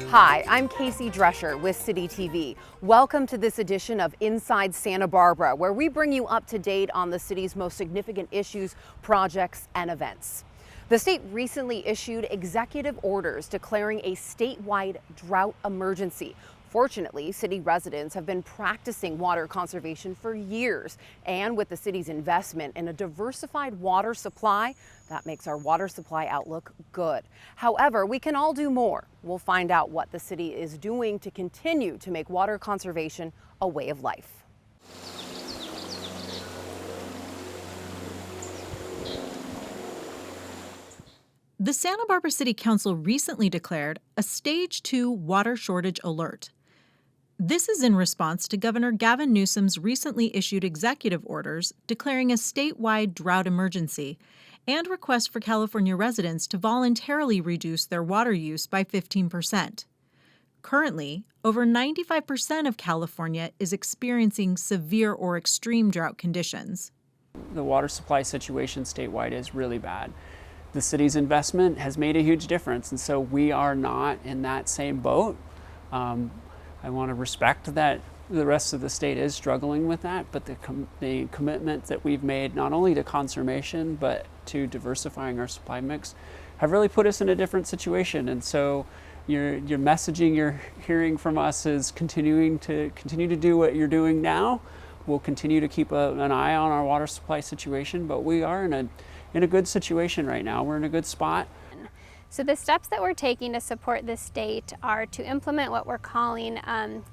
Hi, I'm Casey Drescher with City TV. Welcome to this edition of Inside Santa Barbara, where we bring you up to date on the city's most significant issues, projects, and events. The state recently issued executive orders declaring a statewide drought emergency. Fortunately, city residents have been practicing water conservation for years, and with the city's investment in a diversified water supply, that makes our water supply outlook good. However, we can all do more. We'll find out what the city is doing to continue to make water conservation a way of life. The Santa Barbara City Council recently declared a Stage 2 water shortage alert. This is in response to Governor Gavin Newsom's recently issued executive orders declaring a statewide drought emergency and request for California residents to voluntarily reduce their water use by 15%. Currently, over 95% of California is experiencing severe or extreme drought conditions. The water supply situation statewide is really bad. The city's investment has made a huge difference, and so we are not in that same boat. I want to respect that the rest of the state is struggling with that, but the commitment that we've made not only to conservation but to diversifying our supply mix have really put us in a different situation. And so your messaging you're hearing from us is continue to do what you're doing now. We'll continue to keep an eye on our water supply situation, but we are in a good situation right now. We're in a good spot. So the steps that we're taking to support the state are to implement what we're calling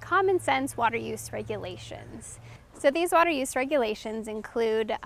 common sense water use regulations. So these water use regulations include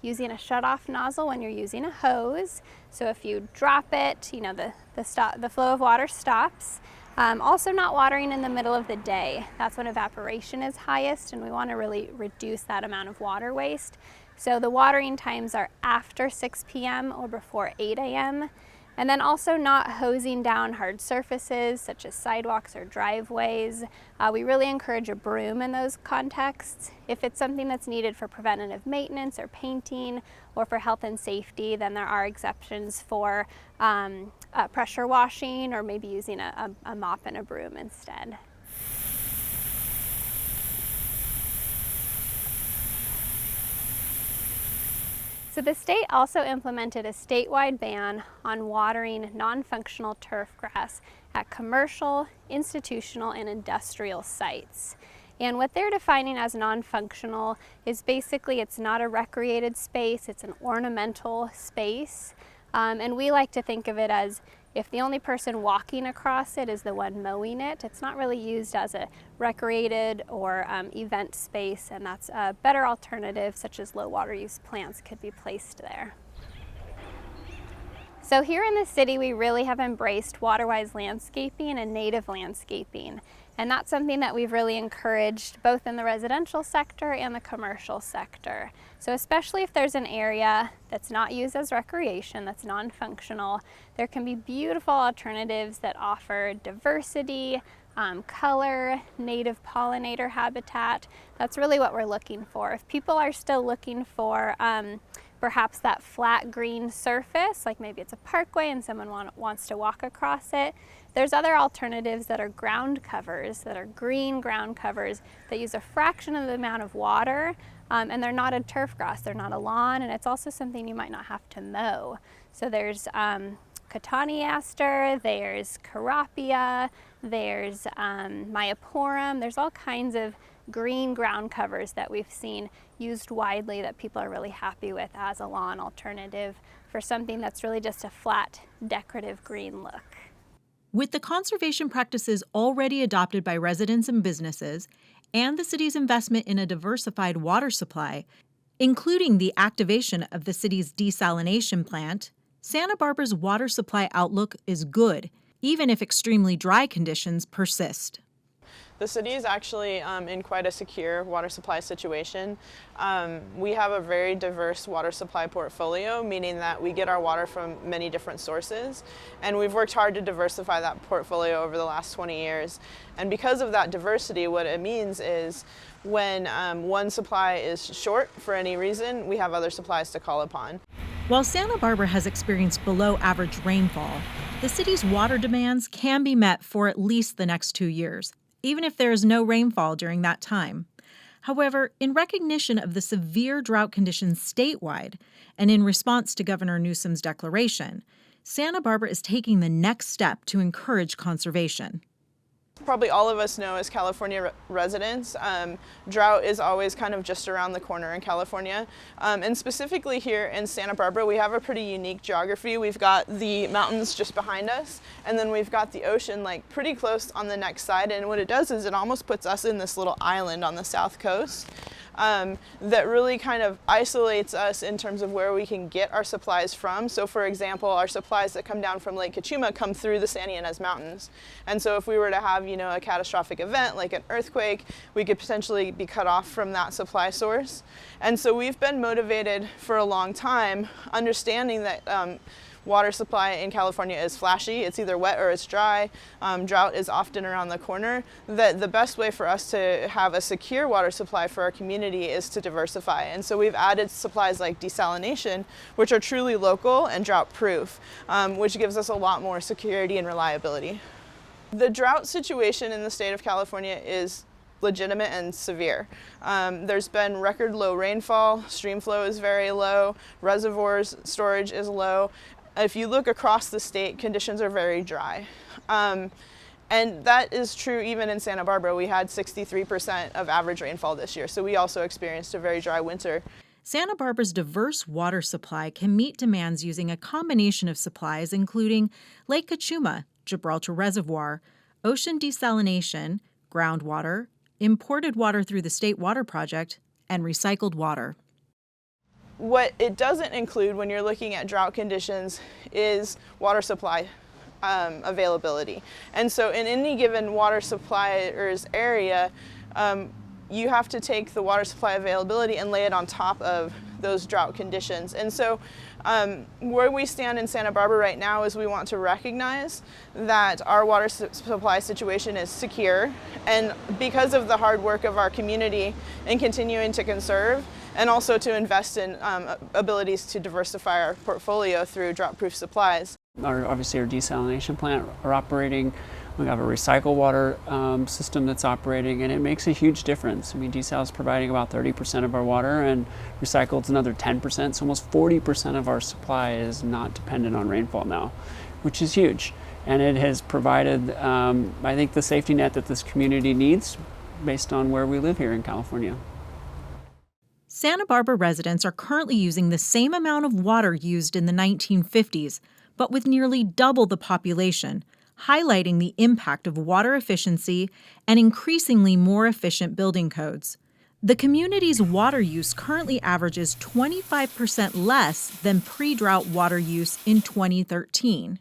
using a shut-off nozzle when you're using a hose. So if you drop it, the flow of water stops. Also not watering in the middle of the day. That's when evaporation is highest, and we want to really reduce that amount of water waste. So the watering times are after 6 p.m. or before 8 a.m. And then also not hosing down hard surfaces such as sidewalks or driveways. We really encourage a broom in those contexts. If it's something that's needed for preventative maintenance or painting or for health and safety, then there are exceptions for pressure washing or maybe using a mop and a broom instead. So the state also implemented a statewide ban on watering non-functional turf grass at commercial, institutional, and industrial sites. And what they're defining as non-functional is basically it's not a recreated space, it's an ornamental space. And we like to think of it as if the only person walking across it is the one mowing it, it's not really used as a recreated or event space, and that's a better alternative, such as low water use plants could be placed there. So here in the city, we really have embraced water-wise landscaping and native landscaping. And that's something that we've really encouraged both in the residential sector and the commercial sector. So especially if there's an area that's not used as recreation, that's non-functional, there can be beautiful alternatives that offer diversity, color, native pollinator habitat. That's really what we're looking for. If people are still looking for perhaps that flat green surface, like maybe it's a parkway and someone wants to walk across it, there's other alternatives that are ground covers, that are green ground covers that use a fraction of the amount of water, and they're not a turf grass, they're not a lawn, and it's also something you might not have to mow. So there's cotoneaster, there's carapia, there's myoporum, there's all kinds of green ground covers that we've seen used widely that people are really happy with as a lawn alternative for something that's really just a flat decorative green look. With the conservation practices already adopted by residents and businesses, and the city's investment in a diversified water supply, including the activation of the city's desalination plant, Santa Barbara's water supply outlook is good, even if extremely dry conditions persist. The city is actually in quite a secure water supply situation. We have a very diverse water supply portfolio, meaning that we get our water from many different sources, and we've worked hard to diversify that portfolio over the last 20 years. And because of that diversity, what it means is when one supply is short for any reason, we have other supplies to call upon. While Santa Barbara has experienced below average rainfall, the city's water demands can be met for at least the next 2 years, even if there is no rainfall during that time. However, in recognition of the severe drought conditions statewide and in response to Governor Newsom's declaration, Santa Barbara is taking the next step to encourage conservation. Probably all of us know as California residents, drought is always kind of just around the corner in California. And specifically here in Santa Barbara, we have a pretty unique geography. We've got the mountains just behind us, and then we've got the ocean like pretty close on the next side. And what it does is it almost puts us in this little island on the south coast. That really kind of isolates us in terms of where we can get our supplies from. So for example, our supplies that come down from Lake Cachuma come through the Santa Ynez Mountains. And so if we were to have, a catastrophic event like an earthquake, we could potentially be cut off from that supply source. And so we've been motivated for a long time, understanding that water supply in California is flashy. It's either wet or it's dry. Drought is often around the corner. That the best way for us to have a secure water supply for our community is to diversify. And so we've added supplies like desalination, which are truly local and drought proof, which gives us a lot more security and reliability. The drought situation in the state of California is legitimate and severe. There's been record low rainfall, stream flow is very low, reservoirs storage is low. If you look across the state, conditions are very dry. And that is true even in Santa Barbara. We had 63% of average rainfall this year, so we also experienced a very dry winter. Santa Barbara's diverse water supply can meet demands using a combination of supplies including Lake Cachuma, Gibraltar Reservoir, ocean desalination, groundwater, imported water through the State Water Project, and recycled water. What it doesn't include when you're looking at drought conditions is water supply availability. And so in any given water supplier's area, you have to take the water supply availability and lay it on top of those drought conditions. And so where we stand in Santa Barbara right now is we want to recognize that our water supply situation is secure, and because of the hard work of our community in continuing to conserve and also to invest in abilities to diversify our portfolio through drought-proof supplies. Obviously our desalination plant are operating. We have a recycle water system that's operating, and it makes a huge difference. I mean, desal is providing about 30% of our water, and recycled is another 10%. So almost 40% of our supply is not dependent on rainfall now, which is huge. And it has provided, I think, the safety net that this community needs based on where we live here in California. Santa Barbara residents are currently using the same amount of water used in the 1950s, but with nearly double the population, highlighting the impact of water efficiency and increasingly more efficient building codes. The community's water use currently averages 25% less than pre-drought water use in 2013.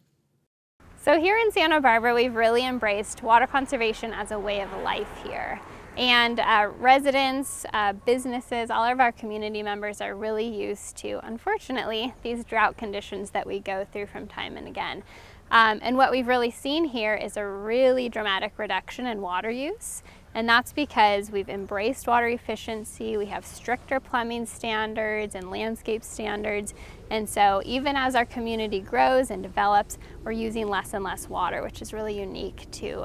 So here in Santa Barbara, we've really embraced water conservation as a way of life here. And residents, businesses, all of our community members are really used to, unfortunately, these drought conditions that we go through from time and again. And what we've really seen here is a really dramatic reduction in water use. And that's because we've embraced water efficiency, we have stricter plumbing standards and landscape standards. And so even as our community grows and develops, we're using less and less water, which is really unique to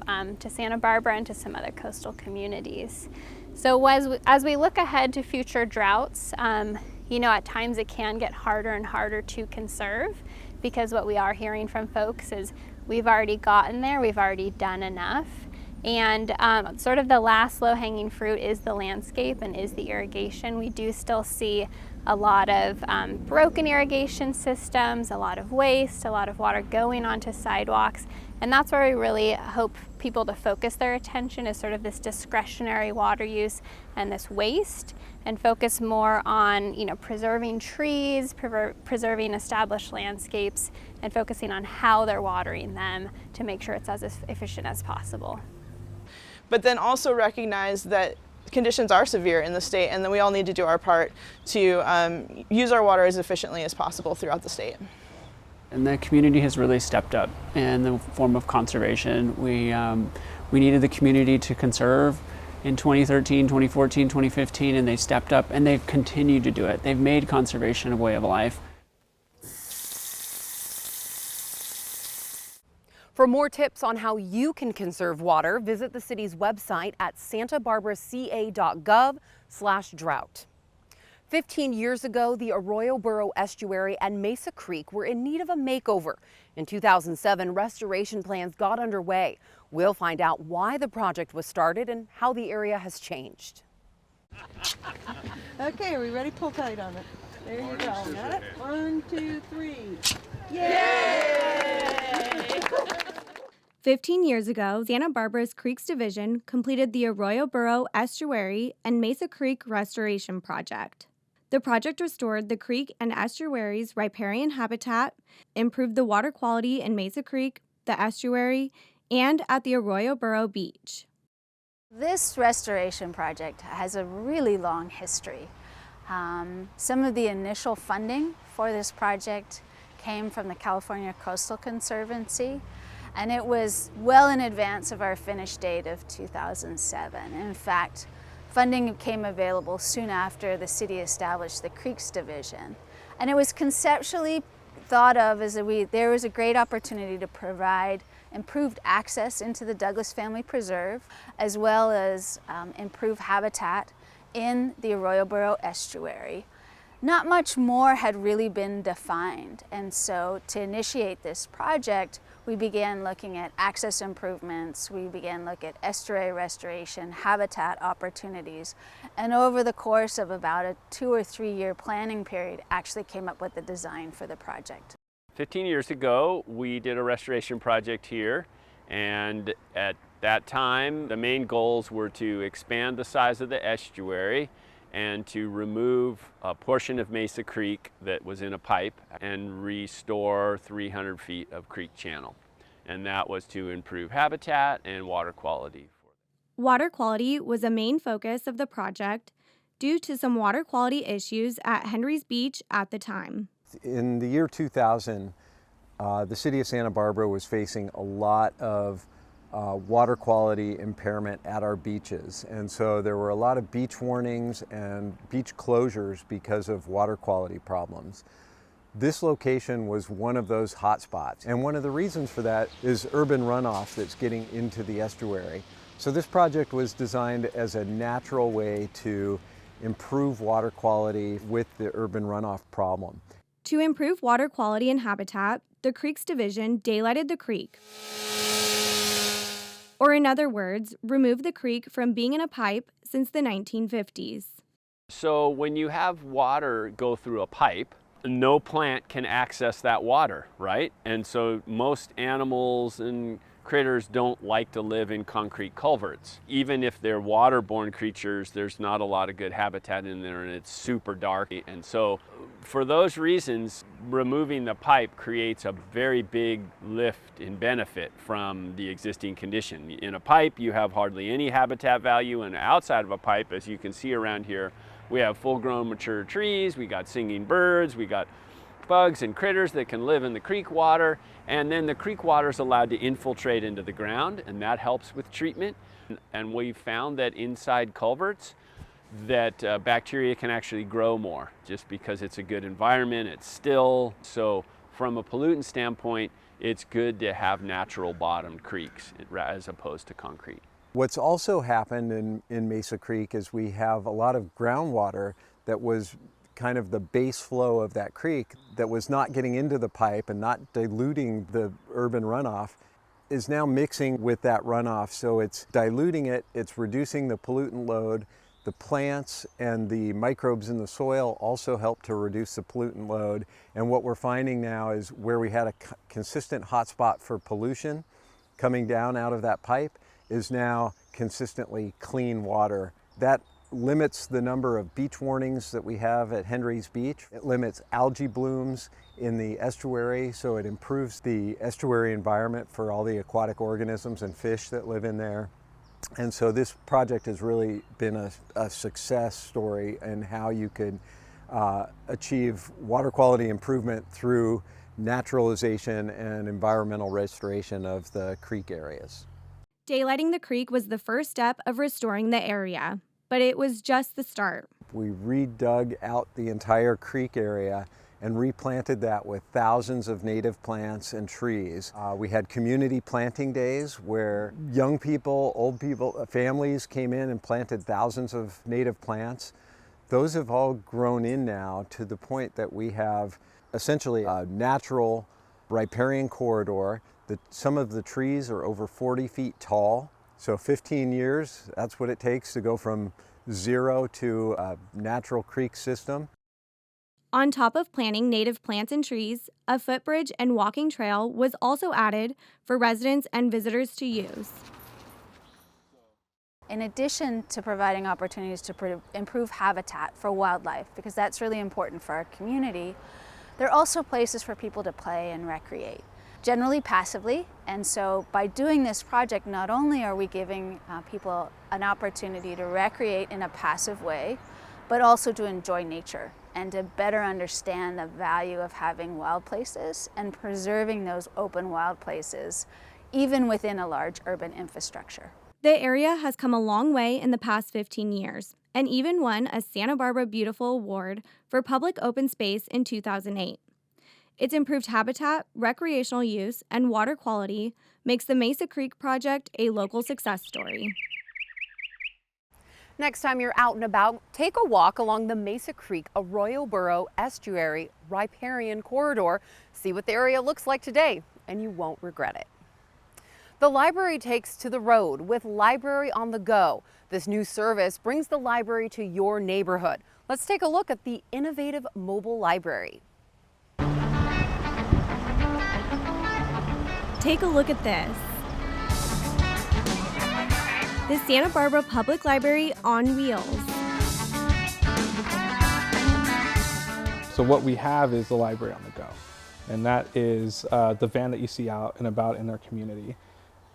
Santa Barbara and to some other coastal communities. So as we look ahead to future droughts, at times it can get harder and harder to conserve, because what we are hearing from folks is we've already gotten there, we've already done enough. And sort of the last low-hanging fruit is the landscape and is the irrigation. We do still see a lot of broken irrigation systems, a lot of waste, a lot of water going onto sidewalks. And that's where we really hope people to focus their attention, is sort of this discretionary water use and this waste, and focus more on preserving trees, preserving established landscapes, and focusing on how they're watering them to make sure it's as efficient as possible. but then also recognize that conditions are severe in the state and that we all need to do our part to use our water as efficiently as possible throughout the state. And the community has really stepped up in the form of conservation. We needed the community to conserve in 2013, 2014, 2015, and they stepped up and they've continued to do it. They've made conservation a way of life. For more tips on how you can conserve water, visit the city's website at santabarbaraca.gov/drought. 15 years ago, the Arroyo Burro Estuary and Mesa Creek were in need of a makeover. In 2007, restoration plans got underway. We'll find out why the project was started and how the area has changed. Okay, are we ready? Pull tight on it. There you go. Got it? 1, 2, 3. Yay! 15 years ago, Santa Barbara's Creeks Division completed the Arroyo Burro Estuary and Mesa Creek Restoration Project. The project restored the creek and estuary's riparian habitat, improved the water quality in Mesa Creek, the estuary, and at the Arroyo Burro Beach. This restoration project has a really long history. Some of the initial funding for this project came from the California Coastal Conservancy, and it was well in advance of our finish date of 2007. In fact, funding became available soon after the city established the Creeks Division. And it was conceptually thought of as there was a great opportunity to provide improved access into the Douglas Family Preserve, as well as improve habitat in the Arroyo Burro Estuary. Not much more had really been defined, and so to initiate this project, we began looking at access improvements, we began looking at estuary restoration, habitat opportunities, and over the course of about a 2 or 3 year planning period, actually came up with the design for the project. 15 years ago, we did a restoration project here, and at that time, the main goals were to expand the size of the estuary and to remove a portion of Mesa Creek that was in a pipe and restore 300 feet of creek channel. And that was to improve habitat and water quality. Water quality was a main focus of the project due to some water quality issues at Henry's Beach at the time. In the year 2000, the city of Santa Barbara was facing a lot of water quality impairment at our beaches. And so there were a lot of beach warnings and beach closures because of water quality problems. This location was one of those hot spots. And one of the reasons for that is urban runoff that's getting into the estuary. So this project was designed as a natural way to improve water quality with the urban runoff problem. To improve water quality and habitat, the Creeks Division daylighted the creek. Or in other words, remove the creek from being in a pipe since the 1950s. So when you have water go through a pipe, no plant can access that water, right? And so most animals and critters don't like to live in concrete culverts. Even if they're waterborne creatures, there's not a lot of good habitat in there and it's super dark. And so for those reasons, removing the pipe creates a very big lift in benefit from the existing condition. In a pipe, you have hardly any habitat value, and outside of a pipe, as you can see around here, we have full-grown mature trees, we got singing birds, we got bugs and critters that can live in the creek water, and then the creek water is allowed to infiltrate into the ground, and that helps with treatment. And we found that inside culverts that bacteria can actually grow more just because it's a good environment, it's still. So from a pollutant standpoint, it's good to have natural bottomed creeks as opposed to concrete. What's also happened in Mesa Creek is we have a lot of groundwater that was kind of the base flow of that creek that was not getting into the pipe and not diluting the urban runoff is now mixing with that runoff. So it's diluting it, it's reducing the pollutant load. The plants and the microbes in the soil also help to reduce the pollutant load. And what we're finding now is where we had a consistent hotspot for pollution coming down out of that pipe is now consistently clean water. That limits the number of beach warnings that we have at Henry's Beach. It limits algae blooms in the estuary, so it improves the estuary environment for all the aquatic organisms and fish that live in there. And so this project has really been a success story in how you could achieve water quality improvement through naturalization and environmental restoration of the creek areas. Daylighting the creek was the first step of restoring the area, but it was just the start. We redug out the entire creek area and replanted that with thousands of native plants and trees. We had community planting days where young people, old people, families came in and planted thousands of native plants. Those have all grown in now to the point that we have essentially a natural riparian corridor. Some of the trees are over 40 feet tall. So 15 years, that's what it takes to go from zero to a natural creek system. On top of planting native plants and trees, a footbridge and walking trail was also added for residents and visitors to use. In addition to providing opportunities to improve habitat for wildlife, because that's really important for our community, there are also places for people to play and recreate, generally passively. And so by doing this project, not only are we giving people an opportunity to recreate in a passive way, but also to enjoy nature and to better understand the value of having wild places and preserving those open wild places, even within a large urban infrastructure. The area has come a long way in the past 15 years and even won a Santa Barbara Beautiful Award for public open space in 2008. Its improved habitat, recreational use, and water quality makes the Mesa Creek project a local success story. Next time you're out and about, take a walk along the Mesa Creek Arroyo Burro Estuary Riparian Corridor. See what the area looks like today, and you won't regret it. The library takes to the road with Library on the Go. This new service brings the library to your neighborhood. Let's take a look at the innovative mobile library. Take a look at this. The Santa Barbara Public Library on wheels. So what we have is the library on the go, and that is the van that you see out and about in our community.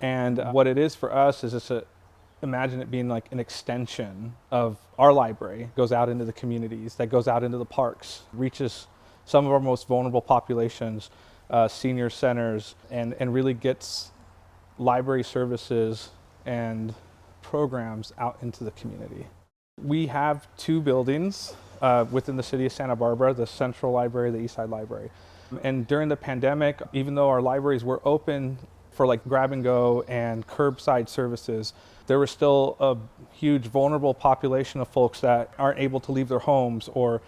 And what it is for us is just imagine it being like an extension of our library, goes out into the communities, that goes out into the parks, reaches some of our most vulnerable populations, senior centers, and really gets library services and programs out into the community. We have two buildings within the city of Santa Barbara, the Central Library, the East Side Library. And during the pandemic, even though our libraries were open for like grab and go and curbside services, there was still a huge vulnerable population of folks that aren't able to leave their homes, or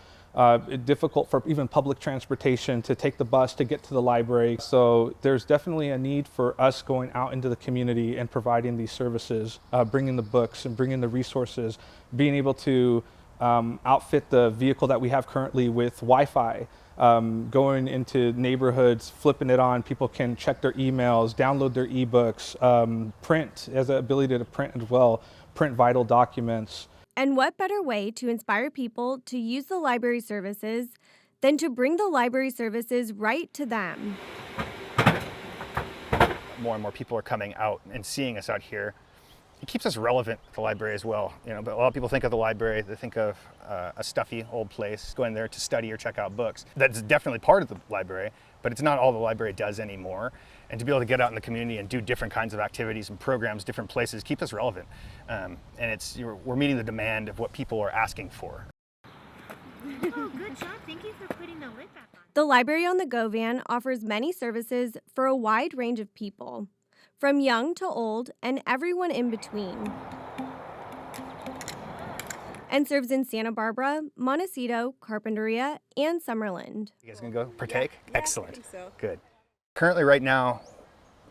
difficult for even public transportation to take the bus to get to the library. So there's definitely a need for us going out into the community and providing these services, bringing the books and bringing the resources, being able to outfit the vehicle that we have currently with Wi-Fi, going into neighborhoods, flipping it on. People can check their emails, download their ebooks, print, has the ability to print as well, print vital documents. And what better way to inspire people to use the library services than to bring the library services right to them? More and more people are coming out and seeing us out here. It keeps us relevant at the library as well. You know, but a lot of people think of the library, they think of a stuffy old place, going there to study or check out books. That's definitely part of the library, but it's not all the library does anymore. And to be able to get out in the community and do different kinds of activities and programs, different places, keep us relevant. And we're meeting the demand of what people are asking for. Oh, good job. Thank you for putting the lid back on. The Library on the Go van offers many services for a wide range of people, from young to old and everyone in between, and serves in Santa Barbara, Montecito, Carpinteria, and Summerlin. You guys gonna go partake? Yeah, Excellent. I think so. Good. Currently right now,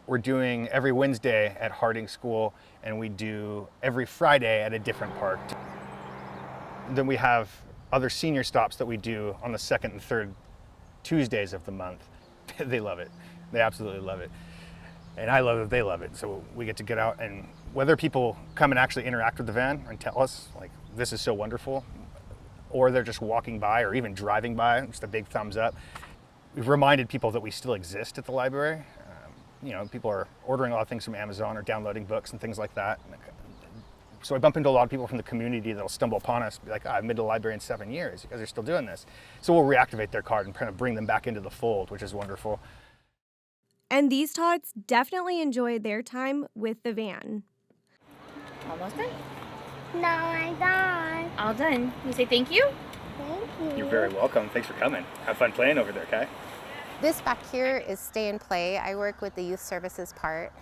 we're doing every Wednesday at Harding School, and we do every Friday at a different park. Then we have other senior stops that we do on the second and third Tuesdays of the month. They love it. They absolutely love it. And I love it, they love it. So we get to get out, and whether people come and actually interact with the van and tell us, like, this is so wonderful, or they're just walking by or even driving by, just a big thumbs up. We've reminded people that we still exist at the library. You know, people are ordering a lot of things from Amazon or downloading books and things like that. So I bump into a lot of people from the community that'll stumble upon us, be like, I've been to the library in 7 years, you guys are still doing this. So we'll reactivate their card and kind of bring them back into the fold, which is wonderful. And these tots definitely enjoyed their time with the van. Almost done? No, I'm done. All done. You say thank you? Thank you. You're very welcome. Thanks for coming. Have fun playing over there, Kai. This back here is Stay and Play. I work with the youth services part,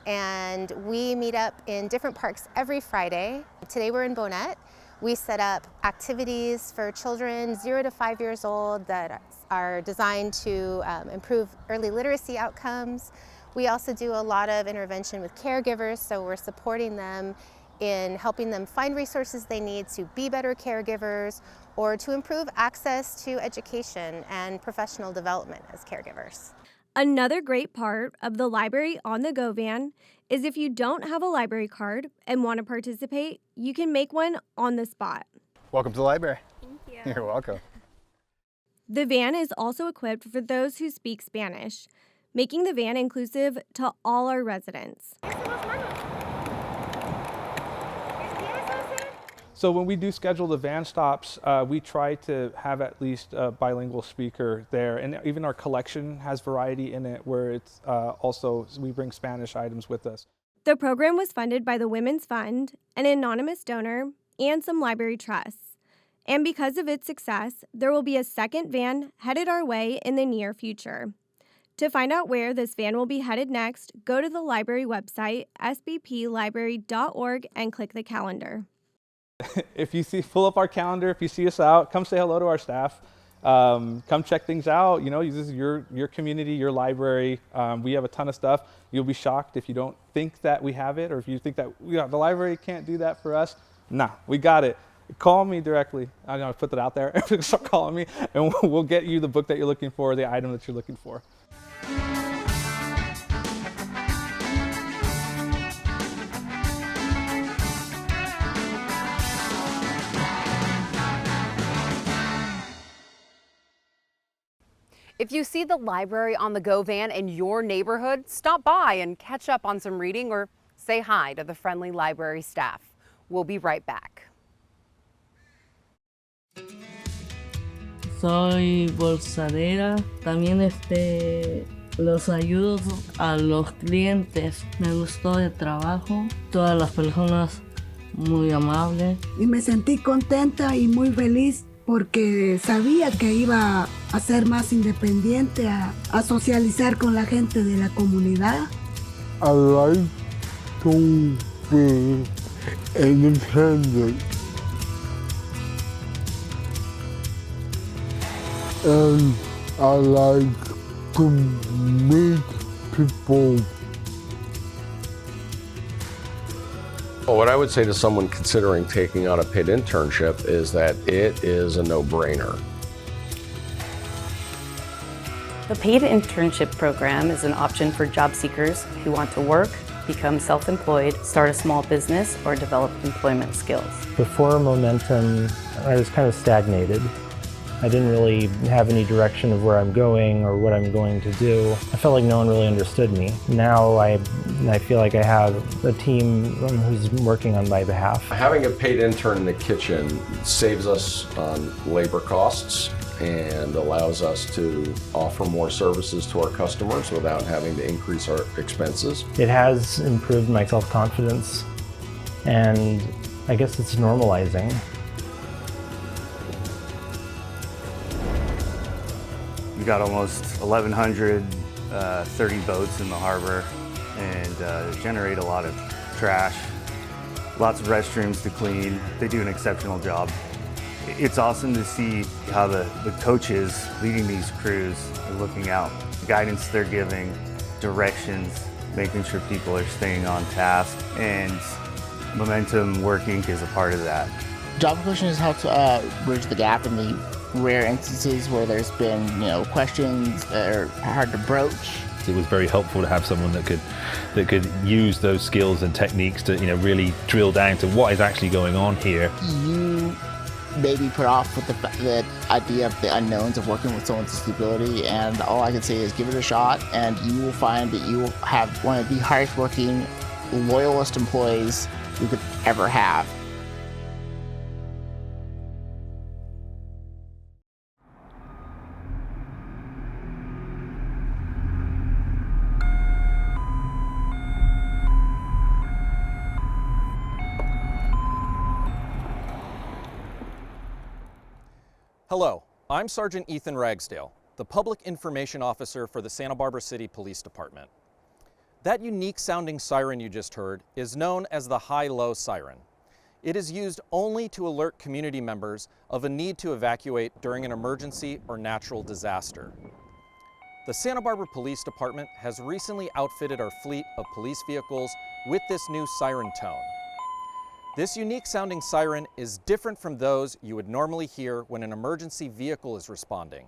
and we meet up in different parks every Friday. Today we're in Bonnet. We set up activities for children 0 to 5 years old that are designed to improve early literacy outcomes. We also do a lot of intervention with caregivers, so we're supporting them in helping them find resources they need to be better caregivers or to improve access to education and professional development as caregivers. Another great part of the Library on the Go van is if you don't have a library card and want to participate, you can make one on the spot. Welcome to the library. Thank you. You're welcome. The van is also equipped for those who speak Spanish, making the van inclusive to all our residents. So when we do schedule the van stops, we try to have at least a bilingual speaker there. And even our collection has variety in it where it's also, we bring Spanish items with us. The program was funded by the Women's Fund, an anonymous donor, and some library trusts. And because of its success, there will be a second van headed our way in the near future. To find out where this van will be headed next, go to the library website, sbplibrary.org, and click the calendar. If you pull up our calendar, if you see us out, come say hello to our staff. Come check things out. You know, this is your community, your library. We have a ton of stuff. You'll be shocked if you don't think that we have it, or if you think that the library can't do that for us. Nah, we got it. Call me directly. I'm gonna put that out there. Start calling me, and we'll get you the book that you're looking for, the item that you're looking for. If you see the Library on the Go van in your neighborhood, stop by and catch up on some reading or say hi to the friendly library staff. We'll be right back. Soy bolsadera, también los ayudo a los clientes. Me gustó el trabajo, todas las personas muy amables. Y me sentí contenta y muy feliz porque sabía que iba a ser más independiente, a socializar con la gente de la comunidad. I like to be independent. And I like to meet people. Well, what I would say to someone considering taking on a paid internship is that it is a no-brainer. The paid internship program is an option for job seekers who want to work, become self-employed, start a small business, or develop employment skills. Before Momentum, I was kind of stagnated. I didn't really have any direction of where I'm going or what I'm going to do. I felt like no one really understood me. Now I feel like I have a team who's working on my behalf. Having a paid intern in the kitchen saves us on labor costs and allows us to offer more services to our customers without having to increase our expenses. It has improved my self-confidence, and I guess it's normalizing. We got almost 1,130 boats in the harbor and generate a lot of trash, lots of restrooms to clean. They do an exceptional job. It's awesome to see how the coaches leading these crews are looking out, the guidance they're giving, directions, making sure people are staying on task, and Momentum Work Inc. is a part of that. Job inclusion has helped bridge the gap in the rare instances where there's been, questions that are hard to broach. It was very helpful to have someone that could use those skills and techniques to, really drill down to what is actually going on here. You may be put off with the idea of the unknowns of working with someone with disability, and all I can say is give it a shot, and you will find that you will have one of the hardest working, loyalist employees you could ever have. Hello, I'm Sergeant Ethan Ragsdale, the Public Information Officer for the Santa Barbara City Police Department. That unique sounding siren you just heard is known as the high-low siren. It is used only to alert community members of a need to evacuate during an emergency or natural disaster. The Santa Barbara Police Department has recently outfitted our fleet of police vehicles with this new siren tone. This unique sounding siren is different from those you would normally hear when an emergency vehicle is responding.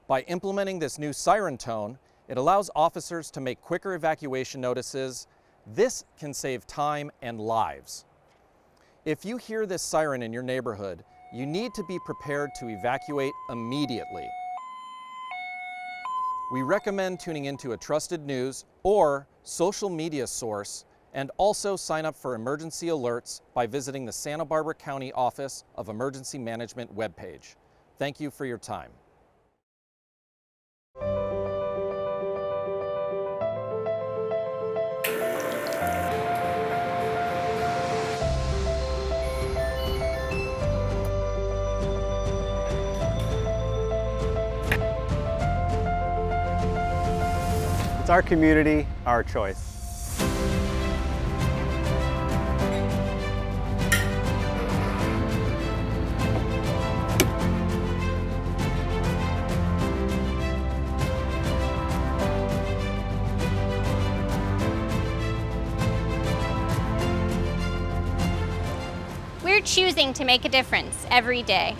By implementing this new siren tone, it allows officers to make quicker evacuation notices. This can save time and lives. If you hear this siren in your neighborhood, you need to be prepared to evacuate immediately. We recommend tuning into a trusted news or social media source, and also sign up for emergency alerts by visiting the Santa Barbara County Office of Emergency Management webpage. Thank you for your time. It's our community, our choice. We're choosing to make a difference every day.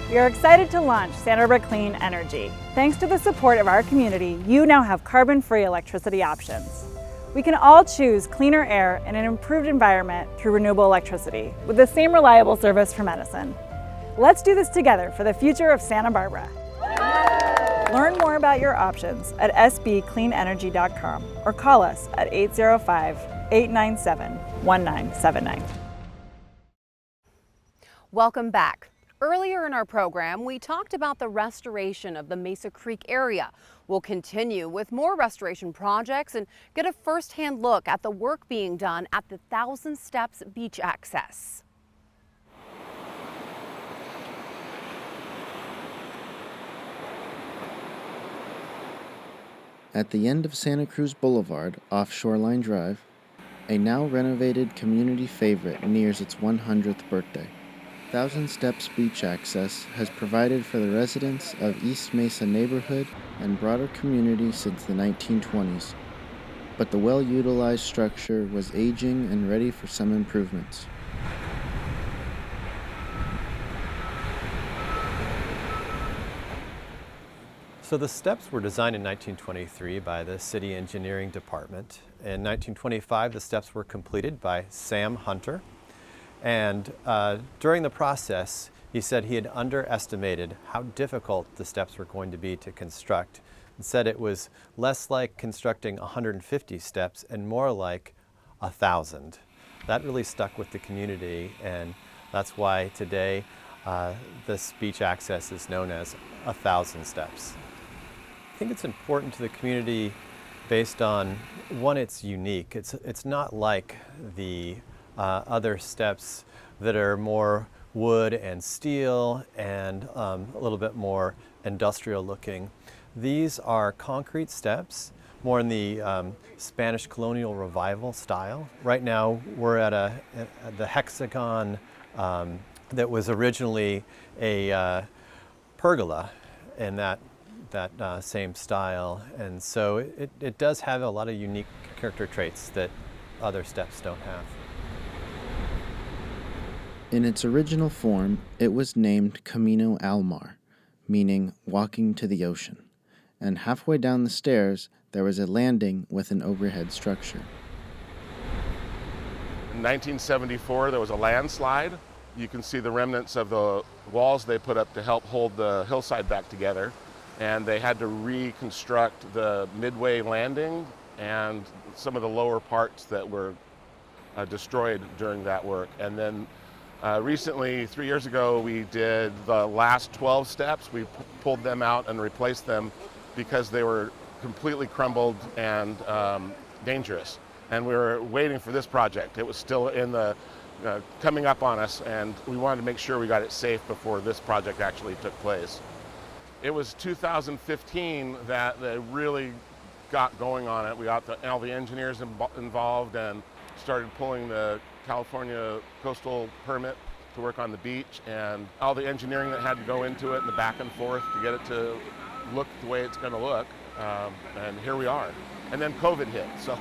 We are excited to launch Santa Barbara Clean Energy. Thanks to the support of our community, you now have carbon-free electricity options. We can all choose cleaner air and an improved environment through renewable electricity with the same reliable service from Edison. Let's do this together for the future of Santa Barbara. Learn more about your options at sbcleanenergy.com or call us at 805-897-1979. Welcome back. Earlier in our program, we talked about the restoration of the Mesa Creek area. We'll continue with more restoration projects and get a first-hand look at the work being done at the Thousand Steps beach access. At the end of Santa Cruz Boulevard off Shoreline Drive, a now renovated community favorite nears its 100th birthday. Thousand Steps beach access has provided for the residents of East Mesa neighborhood and broader community since the 1920s, but the well-utilized structure was aging and ready for some improvements. So the steps were designed in 1923 by the City Engineering Department. In 1925, the steps were completed by Sam Hunter. And during the process, he said he had underestimated how difficult the steps were going to be to construct, and said it was less like constructing 150 steps and more like 1,000. That really stuck with the community, and that's why today this beach access is known as 1,000 Steps. I think it's important to the community based on, one, it's unique. It's not like the other steps that are more wood and steel and a little bit more industrial looking. These are concrete steps, more in the Spanish colonial revival style. Right now we're at the hexagon that was originally a pergola in that same style, and so it does have a lot of unique character traits that other steps don't have. In its original form, it was named Camino al Mar, meaning walking to the ocean, and halfway down the stairs there was a landing with an overhead structure. In 1974, there was a landslide You can see the remnants of the walls they put up to help hold the hillside back together. And they had to reconstruct the midway landing and some of the lower parts that were destroyed during that work. And then recently, 3 years ago, we did the last 12 steps. We pulled them out and replaced them because they were completely crumbled and dangerous. And we were waiting for this project. It was still in the coming up on us, and we wanted to make sure we got it safe before this project actually took place. It was 2015 that they really got going on it. We got all the engineers involved and started pulling the California coastal permit to work on the beach, and all the engineering that had to go into it and the back and forth to get it to look the way it's going to look. And here we are. And then COVID hit, so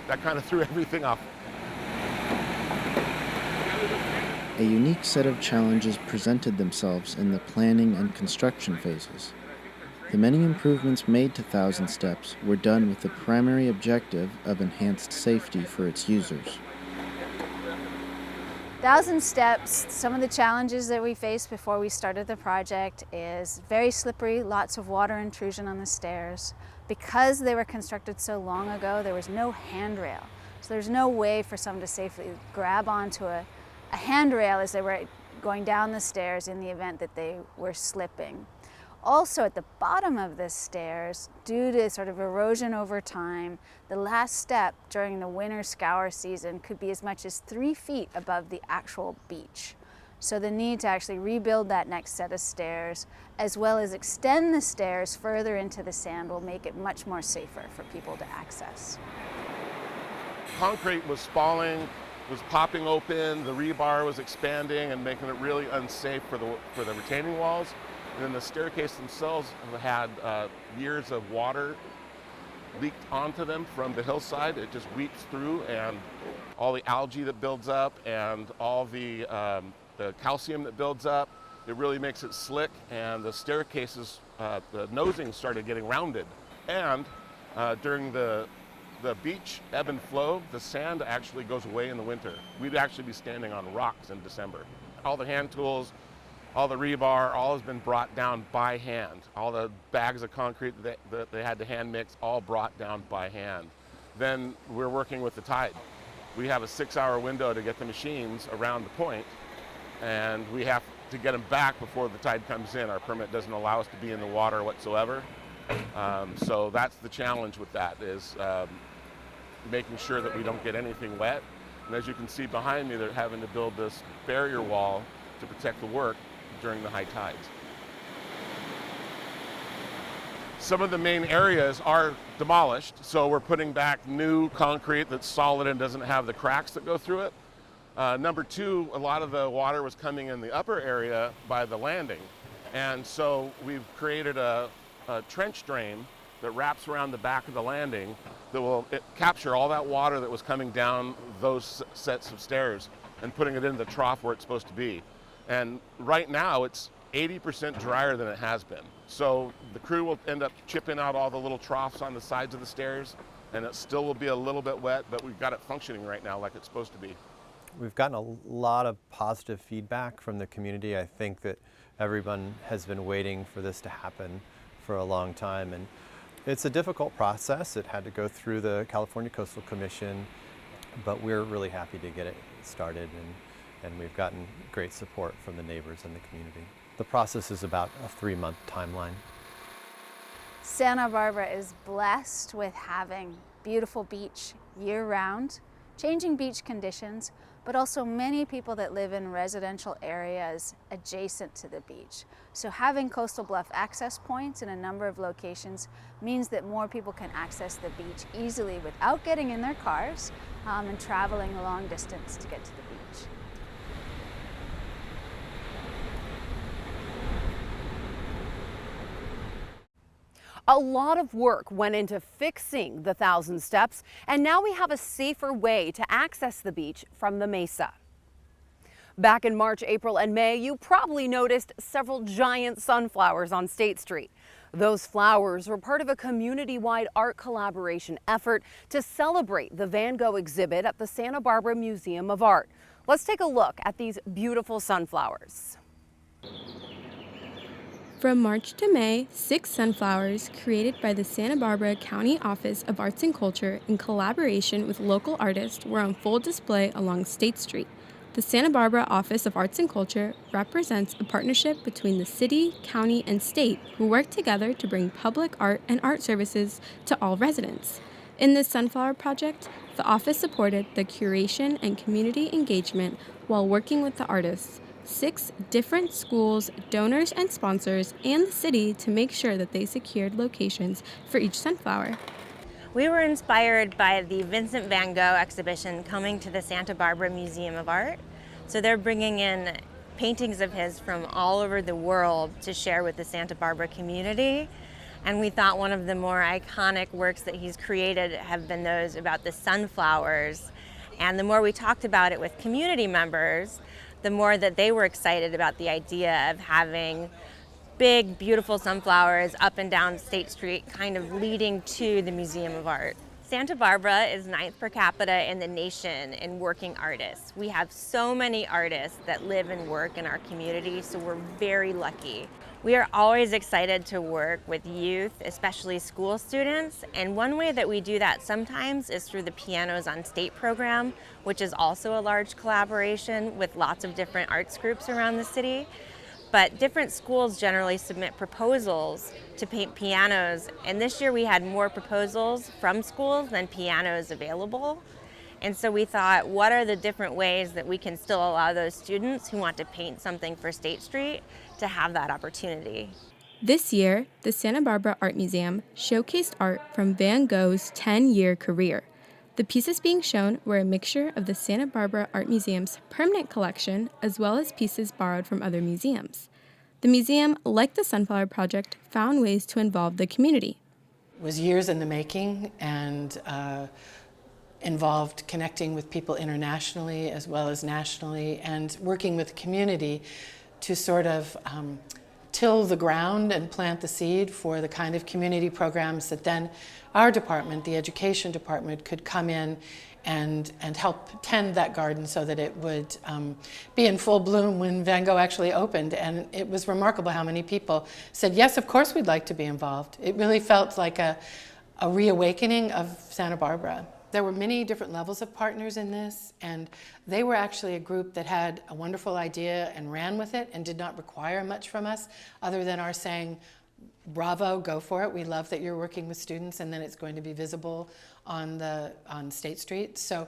that kind of threw everything off. A unique set of challenges presented themselves in the planning and construction phases. The many improvements made to Thousand Steps were done with the primary objective of enhanced safety for its users. Thousand Steps, some of the challenges that we faced before we started the project is very slippery, lots of water intrusion on the stairs. Because they were constructed so long ago, there was no handrail. So there's no way for someone to safely grab onto a handrail as they were going down the stairs in the event that they were slipping. Also, at the bottom of the stairs, due to sort of erosion over time, the last step during the winter scour season could be as much as 3 feet above the actual beach. So the need to actually rebuild that next set of stairs, as well as extend the stairs further into the sand, will make it much more safer for people to access. Concrete was falling, was popping open, the rebar was expanding and making it really unsafe for the retaining walls. And then the staircase themselves had years of water leaked onto them from the hillside. It just weeps through, and all the algae that builds up and all the calcium that builds up, it really makes it slick, and the staircases, the nosing started getting rounded. And during the beach ebb and flow, the sand actually goes away in the winter. We'd actually be standing on rocks in December. All the hand tools, all the rebar, all has been brought down by hand. All the bags of concrete that they had to hand mix, all brought down by hand. Then we're working with the tide. We have a 6-hour window to get the machines around the point, and we have to get them back before the tide comes in. Our permit doesn't allow us to be in the water whatsoever. So that's the challenge with that, is making sure that we don't get anything wet. And as you can see behind me, they're having to build this barrier wall to protect the work during the high tides. Some of the main areas are demolished, so we're putting back new concrete that's solid and doesn't have the cracks that go through it. Number two, a lot of the water was coming in the upper area by the landing, and so we've created a trench drain that wraps around the back of the landing that will capture all that water that was coming down those sets of stairs and putting it in the trough where it's supposed to be. And right now it's 80% drier than it has been. So the crew will end up chipping out all the little troughs on the sides of the stairs, and it still will be a little bit wet, but we've got it functioning right now like it's supposed to be. We've gotten a lot of positive feedback from the community. I think that everyone has been waiting for this to happen for a long time, and it's a difficult process. It had to go through the California Coastal Commission, but we're really happy to get it started, and we've gotten great support from the neighbors and the community. The process is about a 3-month timeline. Santa Barbara is blessed with having beautiful beach year-round, changing beach conditions, but also many people that live in residential areas adjacent to the beach. So having coastal bluff access points in a number of locations means that more people can access the beach easily without getting in their cars and traveling a long distance to get to the beach. A lot of work went into fixing the Thousand Steps, and now we have a safer way to access the beach from the mesa. Back in March, April, and May, you probably noticed several giant sunflowers on State Street. Those flowers were part of a community-wide art collaboration effort to celebrate the Van Gogh exhibit at the Santa Barbara Museum of Art. Let's take a look at these beautiful sunflowers. From March to May, 6 sunflowers created by the Santa Barbara County Office of Arts and Culture in collaboration with local artists were on full display along State Street. The Santa Barbara Office of Arts and Culture represents a partnership between the city, county, and state who work together to bring public art and art services to all residents. In this sunflower project, the office supported the curation and community engagement while working with the artists, 6 different schools, donors, and sponsors, and the city to make sure that they secured locations for each sunflower. We were inspired by the Vincent van Gogh exhibition coming to the Santa Barbara Museum of Art. So they're bringing in paintings of his from all over the world to share with the Santa Barbara community. And we thought one of the more iconic works that he's created have been those about the sunflowers. And the more we talked about it with community members, the more that they were excited about the idea of having big, beautiful sunflowers up and down State Street, kind of leading to the Museum of Art. Santa Barbara is 9th per capita in the nation in working artists. We have so many artists that live and work in our community, so we're very lucky. We are always excited to work with youth, especially school students, and one way that we do that sometimes is through the Pianos on State program, which is also a large collaboration with lots of different arts groups around the city. But different schools generally submit proposals to paint pianos, and this year we had more proposals from schools than pianos available. And so we thought, what are the different ways that we can still allow those students who want to paint something for State Street to have that opportunity? This year, the Santa Barbara Art Museum showcased art from Van Gogh's 10-year career. The pieces being shown were a mixture of the Santa Barbara Art Museum's permanent collection as well as pieces borrowed from other museums. The museum, like the Sunflower Project, found ways to involve the community. It was years in the making and involved connecting with people internationally as well as nationally and working with the community to sort of till the ground and plant the seed for the kind of community programs that then our department, the education department, could come in and help tend that garden so that it would be in full bloom when Van Gogh actually opened. And it was remarkable how many people said, yes, of course we'd like to be involved. It really felt like a reawakening of Santa Barbara. There were many different levels of partners in this, and they were actually a group that had a wonderful idea and ran with it and did not require much from us other than our saying, bravo, go for it. We love that you're working with students and then it's going to be visible on State Street. So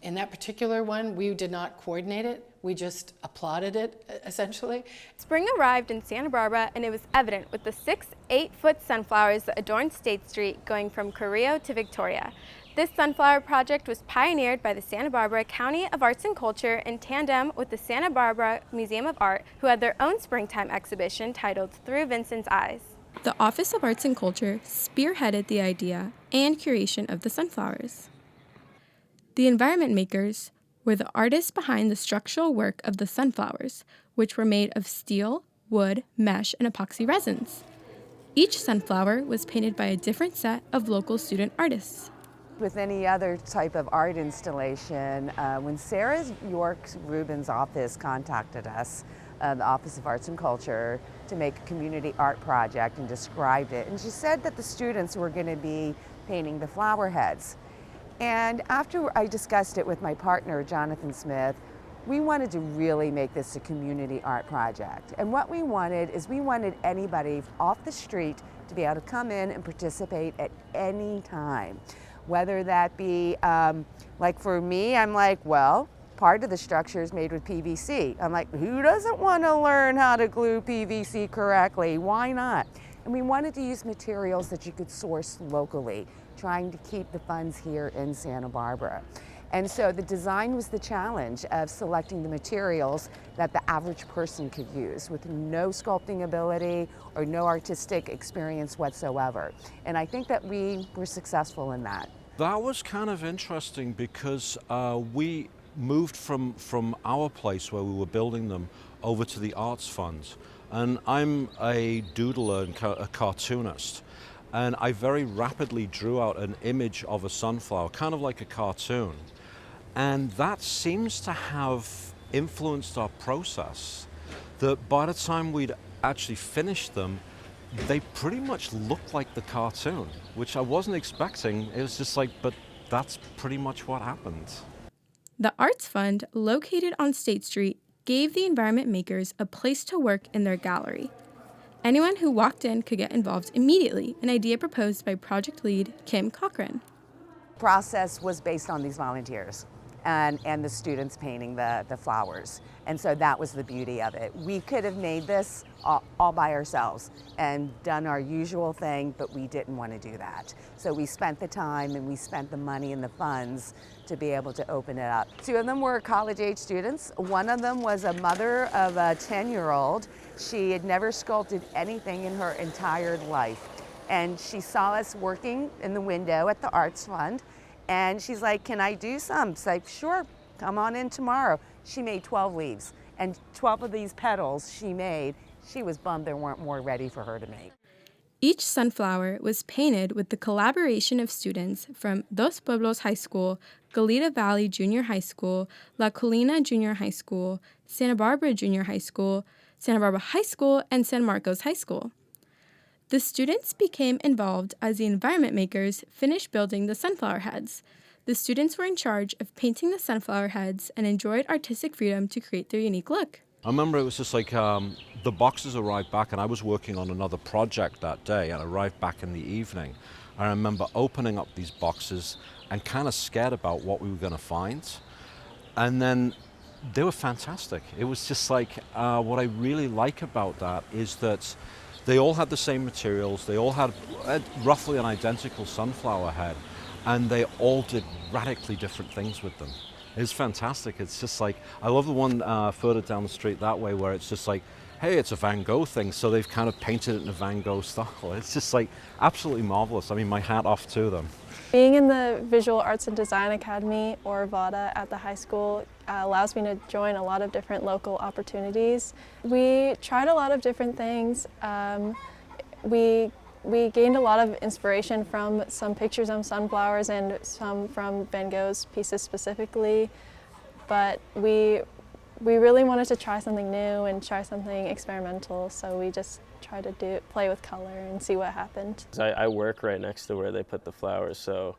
in that particular one, we did not coordinate it. We just applauded it, essentially. Spring arrived in Santa Barbara and it was evident with the 6 8-foot sunflowers that adorned State Street going from Carrillo to Victoria. This sunflower project was pioneered by the Santa Barbara County of Arts and Culture in tandem with the Santa Barbara Museum of Art, who had their own springtime exhibition titled Through Vincent's Eyes. The Office of Arts and Culture spearheaded the idea and curation of the sunflowers. The environment makers were the artists behind the structural work of the sunflowers, which were made of steel, wood, mesh, and epoxy resins. Each sunflower was painted by a different set of local student artists. With any other type of art installation, when Sarah York Rubin's office contacted us, the Office of Arts and Culture, to make a community art project and described it, and she said that the students were going to be painting the flower heads. And after I discussed it with my partner, Jonathan Smith, we wanted to really make this a community art project. And what we wanted is we wanted anybody off the street to be able to come in and participate at any time. Whether that be, like for me, I'm like, well, part of the structure is made with PVC. I'm like, who doesn't want to learn how to glue PVC correctly? Why not? And we wanted to use materials that you could source locally, trying to keep the funds here in Santa Barbara. And so the design was the challenge of selecting the materials that the average person could use with no sculpting ability or no artistic experience whatsoever. And I think that we were successful in that. That was kind of interesting because we moved from our place where we were building them over to the Arts Fund. And I'm a doodler and a cartoonist. And I very rapidly drew out an image of a sunflower, kind of like a cartoon. And that seems to have influenced our process, that by the time we'd actually finished them, they pretty much looked like the cartoon, which I wasn't expecting. It was just like, but that's pretty much what happened. The Arts Fund, located on State Street, gave the environment makers a place to work in their gallery. Anyone who walked in could get involved immediately, an idea proposed by project lead Kim Cochran. Process was based on these volunteers and the students painting the flowers. And so that was the beauty of it. We could have made this all by ourselves and done our usual thing, but we didn't want to do that. So we spent the time and we spent the money and the funds to be able to open it up. 2 of them were college-age students. One of them was a mother of a 10-year-old. She had never sculpted anything in her entire life. And she saw us working in the window at the Arts Fund. And she's like, can I do some? It's like, sure, come on in tomorrow. She made 12 leaves, and 12 of these petals she made. She was bummed there weren't more ready for her to make. Each sunflower was painted with the collaboration of students from Dos Pueblos High School, Goleta Valley Junior High School, La Colina Junior High School, Santa Barbara Junior High School, Santa Barbara High School, and San Marcos High School. The students became involved as the environment makers finished building the sunflower heads. The students were in charge of painting the sunflower heads and enjoyed artistic freedom to create their unique look. I remember it was just like the boxes arrived back, and I was working on another project that day, and arrived back in the evening. I remember opening up these boxes and kind of scared about what we were going to find. And then they were fantastic. It was just like, what I really like about that is that they all had the same materials, they all had roughly an identical sunflower head, and they all did radically different things with them. It's fantastic. It's just like, I love the one further down the street that way where it's just like, hey, it's a Van Gogh thing, so they've kind of painted it in a Van Gogh style. It's just like absolutely marvelous. I mean, my hat off to them. Being in the Visual Arts and Design Academy, or VADA, at the high school allows me to join a lot of different local opportunities. We tried a lot of different things. We gained a lot of inspiration from some pictures of sunflowers and some from Van Gogh's pieces specifically, but we really wanted to try something new and try something experimental, so we just tried to play with color and see what happened. I work right next to where they put the flowers, so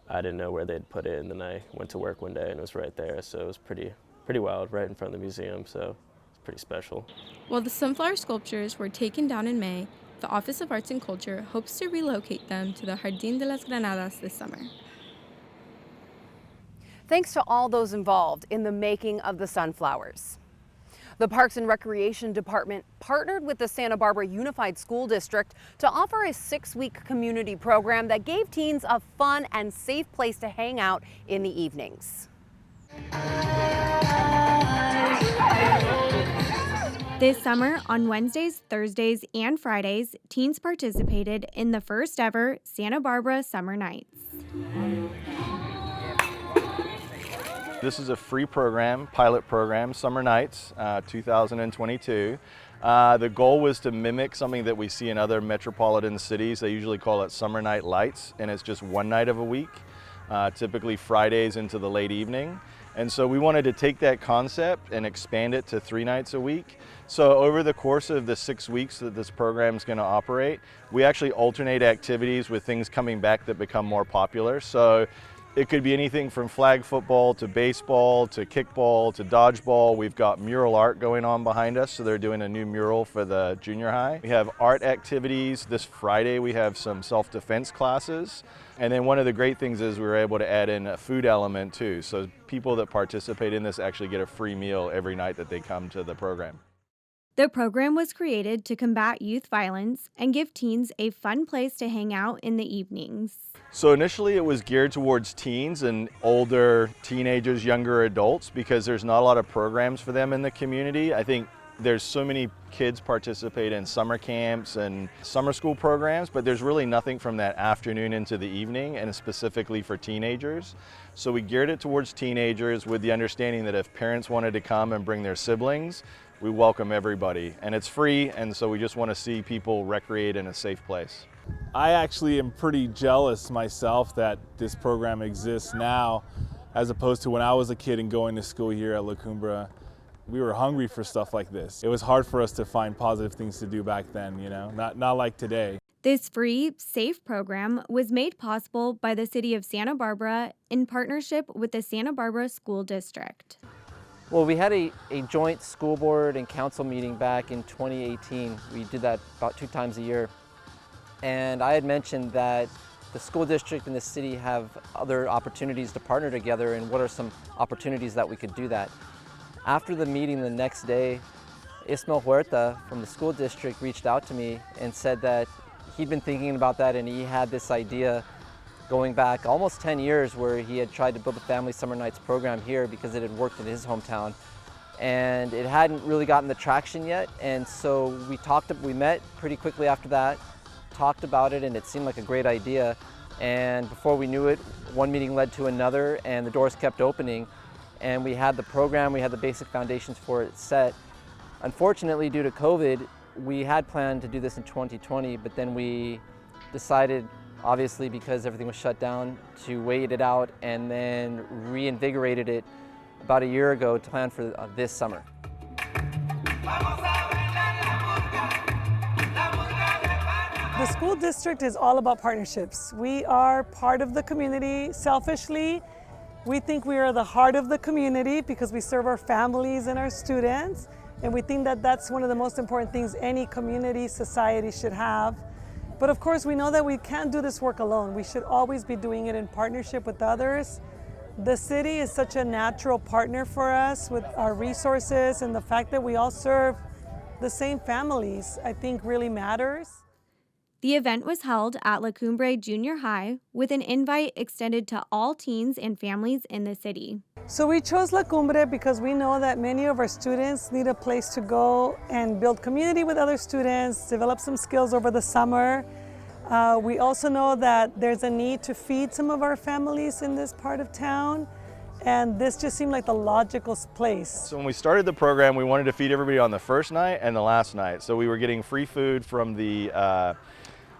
I didn't know where they'd put it, and then I went to work one day and it was right there, so it was pretty wild, right in front of the museum, so it's pretty special. While the sunflower sculptures were taken down in May, the Office of Arts and Culture hopes to relocate them to the Jardín de las Granadas this summer. Thanks to all those involved in the making of the sunflowers. The Parks and Recreation Department partnered with the Santa Barbara Unified School District to offer a 6-week community program that gave teens a fun and safe place to hang out in the evenings. This summer, on Wednesdays, Thursdays, and Fridays, teens participated in the first ever Santa Barbara Summer Nights. This is a free program, pilot program, Summer Nights 2022. The goal was to mimic something that we see in other metropolitan cities. They usually call it Summer Night Lights, and it's just one night of a week, typically Fridays into the late evening. And so we wanted to take that concept and expand it to 3 nights a week. So over the course of the 6 weeks that this program is going to operate, we actually alternate activities with things coming back that become more popular. So it could be anything from flag football to baseball to kickball to dodgeball. We've got mural art going on behind us, so they're doing a new mural for the junior high. We have art activities. This Friday we have some self-defense classes. And then one of the great things is we were able to add in a food element too. So people that participate in this actually get a free meal every night that they come to the program. The program was created to combat youth violence and give teens a fun place to hang out in the evenings. So initially it was geared towards teens and older teenagers, younger adults, because there's not a lot of programs for them in the community. I think there's so many kids participate in summer camps and summer school programs, but there's really nothing from that afternoon into the evening, and specifically for teenagers. So we geared it towards teenagers with the understanding that if parents wanted to come and bring their siblings, we welcome everybody, and it's free, and so we just want to see people recreate in a safe place. I actually am pretty jealous myself that this program exists now. as opposed to when I was a kid and going to school here at La Cumbre. We were hungry for stuff like this. It was hard for us to find positive things to do back then, you know, not like today. This free, safe program was made possible by the City of Santa Barbara in partnership with the Santa Barbara School District. Well, we had a joint school board and council meeting back in 2018. We did that about 2 times a year. And I had mentioned that the school district and the city have other opportunities to partner together, and what are some opportunities that we could do that. After the meeting the next day, Ismael Huerta from the school district reached out to me and said that he'd been thinking about that, and he had this idea going back almost 10 years where he had tried to build a family summer nights program here because it had worked in his hometown. And it hadn't really gotten the traction yet, and so we met pretty quickly after that, talked about it, and it seemed like a great idea. And before we knew it, one meeting led to another, and the doors kept opening. And we had the program, we had the basic foundations for it set. Unfortunately, due to COVID, we had planned to do this in 2020, but then we decided, obviously because everything was shut down, to wait it out and then reinvigorated it about a year ago to plan for this summer. The school district is all about partnerships. We are part of the community. Selfishly, we think we are the heart of the community because we serve our families and our students. And we think that that's one of the most important things any community, society should have. But of course, we know that we can't do this work alone. We should always be doing it in partnership with others. The city is such a natural partner for us with our resources, and the fact that we all serve the same families, I think really matters. The event was held at La Cumbre Junior High with an invite extended to all teens and families in the city. So we chose La Cumbre because we know that many of our students need a place to go and build community with other students, develop some skills over the summer. We also know that there's a need to feed some of our families in this part of town, and this just seemed like the logical place. So when we started the program, we wanted to feed everybody on the first night and the last night. So we were getting free food from the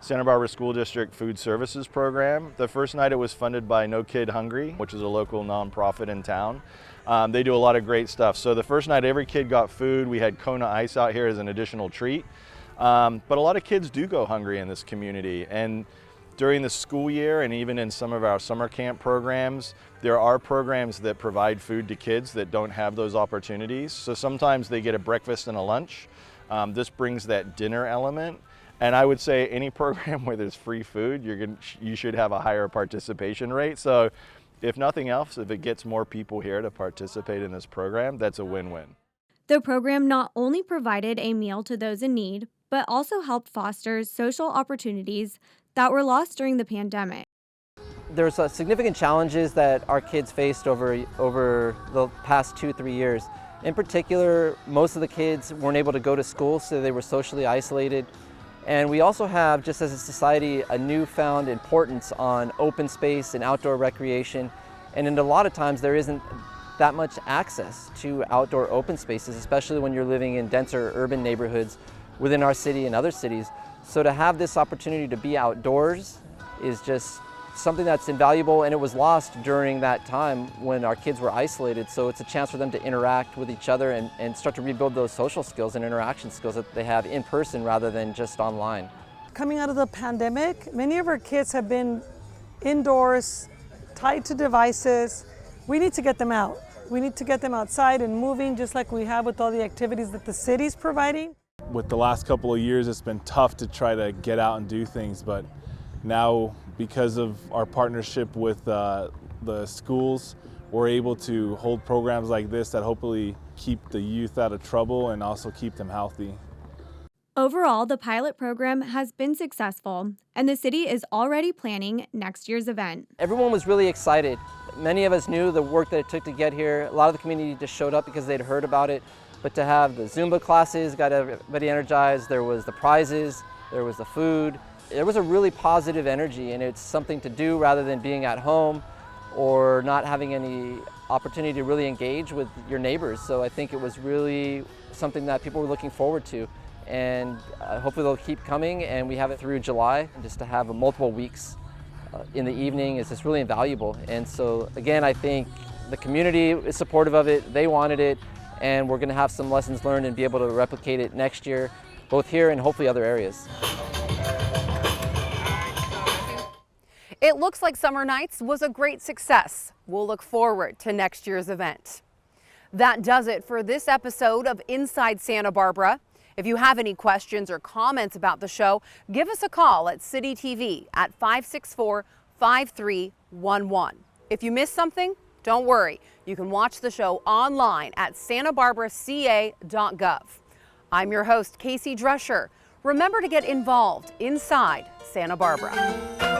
Santa Barbara School District Food Services Program. The first night it was funded by No Kid Hungry, which is a local nonprofit in town. They do a lot of great stuff. So the first night every kid got food. We had Kona Ice out here as an additional treat. But a lot of kids do go hungry in this community. And during the school year and even in some of our summer camp programs, there are programs that provide food to kids that don't have those opportunities. So sometimes they get a breakfast and a lunch. This brings that dinner element. And I would say any program where there's free food, you should have a higher participation rate. So if nothing else, if it gets more people here to participate in this program, that's a win-win. The program not only provided a meal to those in need, but also helped foster social opportunities that were lost during the pandemic. There's significant challenges that our kids faced over the past 2-3 years. In particular, most of the kids weren't able to go to school, so they were socially isolated. And we also have, just as a society, a newfound importance on open space and outdoor recreation. And a lot of times there isn't that much access to outdoor open spaces, especially when you're living in denser urban neighborhoods within our city and other cities. So to have this opportunity to be outdoors is just something that's invaluable, and it was lost during that time when our kids were isolated. So it's a chance for them to interact with each other and start to rebuild those social skills and interaction skills that they have in person rather than just online. Coming out of the pandemic, many of our kids have been indoors, tied to devices. We need to get them out. We need to get them outside and moving, just like we have with all the activities that the city's providing. With the last couple of years, it's been tough to try to get out and do things, but now, because of our partnership with the schools, we're able to hold programs like this that hopefully keep the youth out of trouble and also keep them healthy. Overall, the pilot program has been successful, and the city is already planning next year's event. Everyone was really excited. Many of us knew the work that it took to get here. A lot of the community just showed up because they'd heard about it. But to have the Zumba classes got everybody energized, there was the prizes, there was the food. There was a really positive energy, and it's something to do rather than being at home or not having any opportunity to really engage with your neighbors. So I think it was really something that people were looking forward to. And hopefully they'll keep coming, and we have it through July, just to have multiple weeks in the evening is just really invaluable. And so again, I think the community is supportive of it, they wanted it, and we're going to have some lessons learned and be able to replicate it next year, both here and hopefully other areas. It looks like Summer Nights was a great success. We'll look forward to next year's event. That does it for this episode of Inside Santa Barbara. If you have any questions or comments about the show, give us a call at City TV at 564-5311. If you missed something, don't worry. You can watch the show online at santabarbaraca.gov. I'm your host, Casey Drescher. Remember to get involved inside Santa Barbara.